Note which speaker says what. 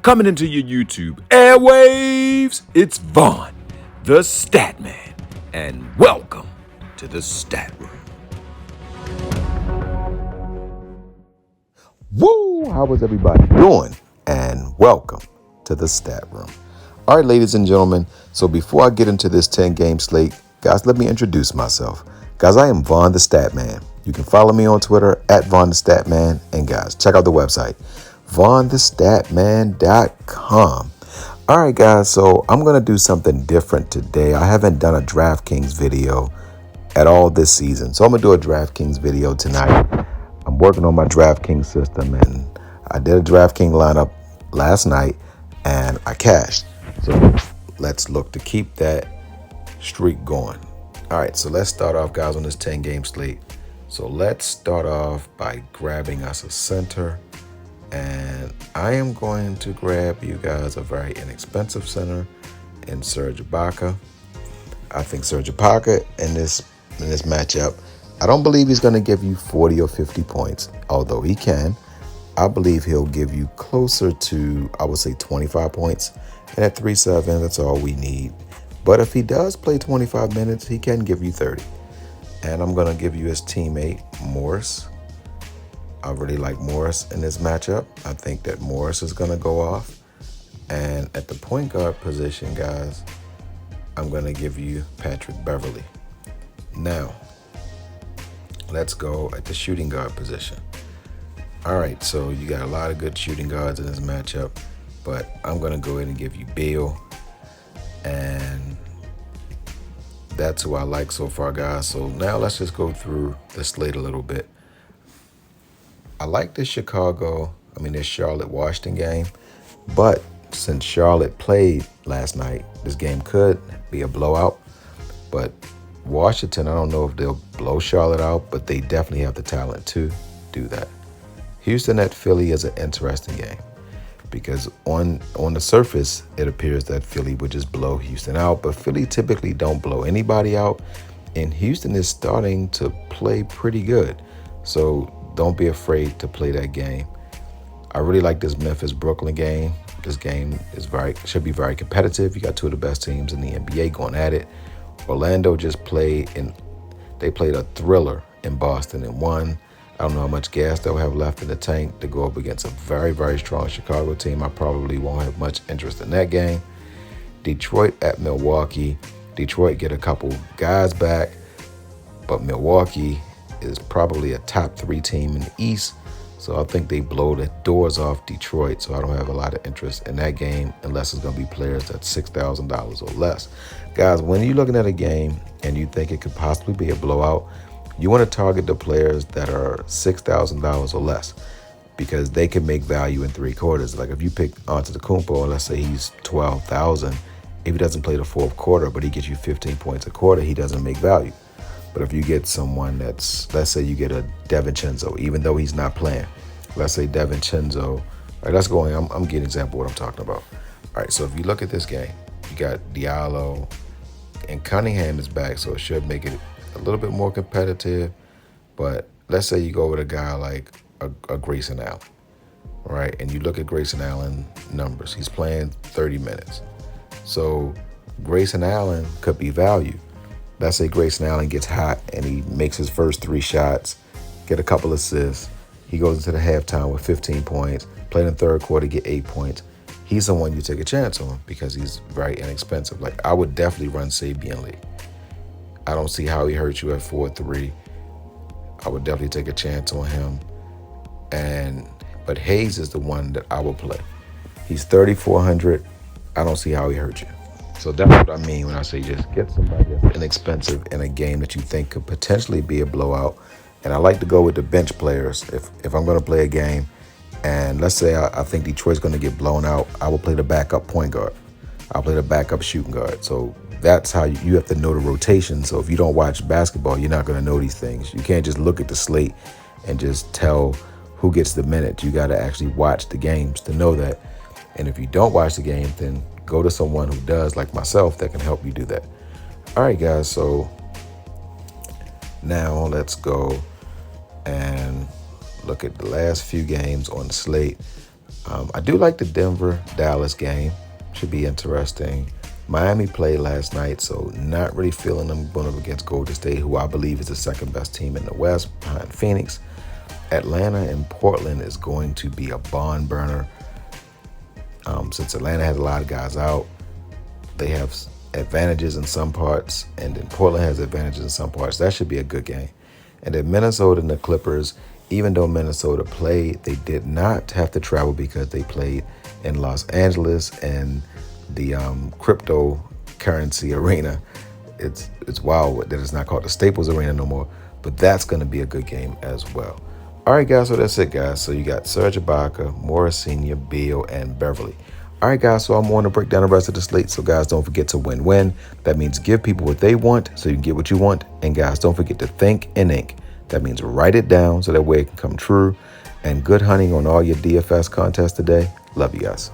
Speaker 1: Coming into your YouTube airwaves, it's Vaughn, the Statman, and welcome to the Stat Room.
Speaker 2: Woo! How was everybody doing? And welcome to the Stat Room. All right, ladies and gentlemen, so before I get into this 10-game slate, guys, let me introduce myself. Guys, I am Vaughn the Statman. You can follow me on Twitter at VonnTheStatman. And guys, check out the website, VonnTheStatman.com. All right, guys, so I'm going to do something different today. I haven't done a Draftkings video at all this season, so I'm going to do a Draftkings video tonight. I'm working on my DraftKings system, and I did a DraftKings lineup last night, and I cashed. So let's look to keep that streak going. All right, so let's start off, guys, on this 10-game slate. So let's start off by grabbing us a center, and I am going to grab you guys a very inexpensive center in Serge Ibaka. I think Serge Ibaka in this matchup, I don't believe he's going to give you 40 or 50 points, although he can. I believe he'll give you closer to, I would say, 25 points. And at 3.7, that's all we need. But if he does play 25 minutes, he can give you 30. And I'm going to give you his teammate, Morris. I really like Morris in this matchup. I think that Morris is going to go off. And at the point guard position, guys, I'm going to give you Patrick Beverley. Now, let's go at the shooting guard position. All right, so you got a lot of good shooting guards in this matchup, but I'm going to go ahead and give you Beal. And that's who I like so far, guys. So now let's just go through the slate a little bit. I like this Charlotte-Washington game, but since Charlotte played last night, this game could be a blowout. But Washington, I don't know if they'll blow Charlotte out, but they definitely have the talent to do that. Houston at Philly is an interesting game because on the surface, it appears that Philly would just blow Houston out, but Philly typically don't blow anybody out, and Houston is starting to play pretty good. So don't be afraid to play that game. I really like this Memphis-Brooklyn game. This game should be very competitive. You got two of the best teams in the NBA going at it. Orlando just played a thriller in Boston and won. I don't know how much gas they'll have left in the tank to go up against a very, very strong Chicago team. I probably won't have much interest in that game. Detroit at Milwaukee. Detroit get a couple guys back, but Milwaukee is probably a top 3 team in the East. So I think they blow the doors off Detroit. So I don't have a lot of interest in that game unless it's going to be players that's $6,000 or less. Guys, when you're looking at a game and you think it could possibly be a blowout, you want to target the players that are $6,000 or less because they can make value in 3 quarters. Like if you pick Antetokounmpo, and let's say he's $12,000, if he doesn't play the 4th quarter, but he gets you 15 points a quarter, he doesn't make value. But if you get someone that's, let's say you get a DiVincenzo, even though he's not playing. Let's say DiVincenzo. All right, let's go on. I'm getting an example of what I'm talking about. All right, so if you look at this game, you got Diallo and Cunningham is back, so it should make it a little bit more competitive. But let's say you go with a guy like a Grayson Allen, right? And you look at Grayson Allen numbers. He's playing 30 minutes. So Grayson Allen could be value. Let's say Grayson Allen gets hot and he makes his first 3 shots, get a couple assists. He goes into the halftime with 15 points, play in the 3rd quarter, get 8 points. He's the one you take a chance on because he's very inexpensive. Like I would definitely run Sabian Lee. I don't see how he hurts you at 4-3. I would definitely take a chance on him. But Hayes is the one that I will play. He's 3,400. I don't see how he hurts you. So that's what I mean when I say just get somebody that's inexpensive in a game that you think could potentially be a blowout. And I like to go with the bench players. If I'm going to play a game, and let's say I think Detroit's going to get blown out, I will play the backup point guard. I'll play the backup shooting guard. So that's how you have to know the rotation. So if you don't watch basketball, you're not going to know these things. You can't just look at the slate and just tell who gets the minutes. You got to actually watch the games to know that. And if you don't watch the game, then go to someone who does, like myself, that can help you do that. All right, guys, so now let's go and look at the last few games on the slate. I do like the Denver-Dallas game. Should be interesting. Miami played last night, so not really feeling them going up against Golden State, who I believe is the second best team in the West behind Phoenix. Atlanta and Portland is going to be a barn burner. Since Atlanta has a lot of guys out, they have advantages in some parts, and then Portland has advantages in some parts. That should be a good game. And then Minnesota and the Clippers, even though Minnesota played, they did not have to travel because they played in Los Angeles and the cryptocurrency arena. It's wild that it's not called the Staples Arena no more, but that's going to be a good game as well. All right, guys, so that's it, guys. So you got Serge Ibaka, Morris Sr., Beal, and Beverly. All right, guys, so I'm going to break down the rest of the slate. So, guys, don't forget to win-win. That means give people what they want so you can get what you want. And, guys, don't forget to think and ink. That means write it down so that way it can come true. And good hunting on all your DFS contests today. Love you guys.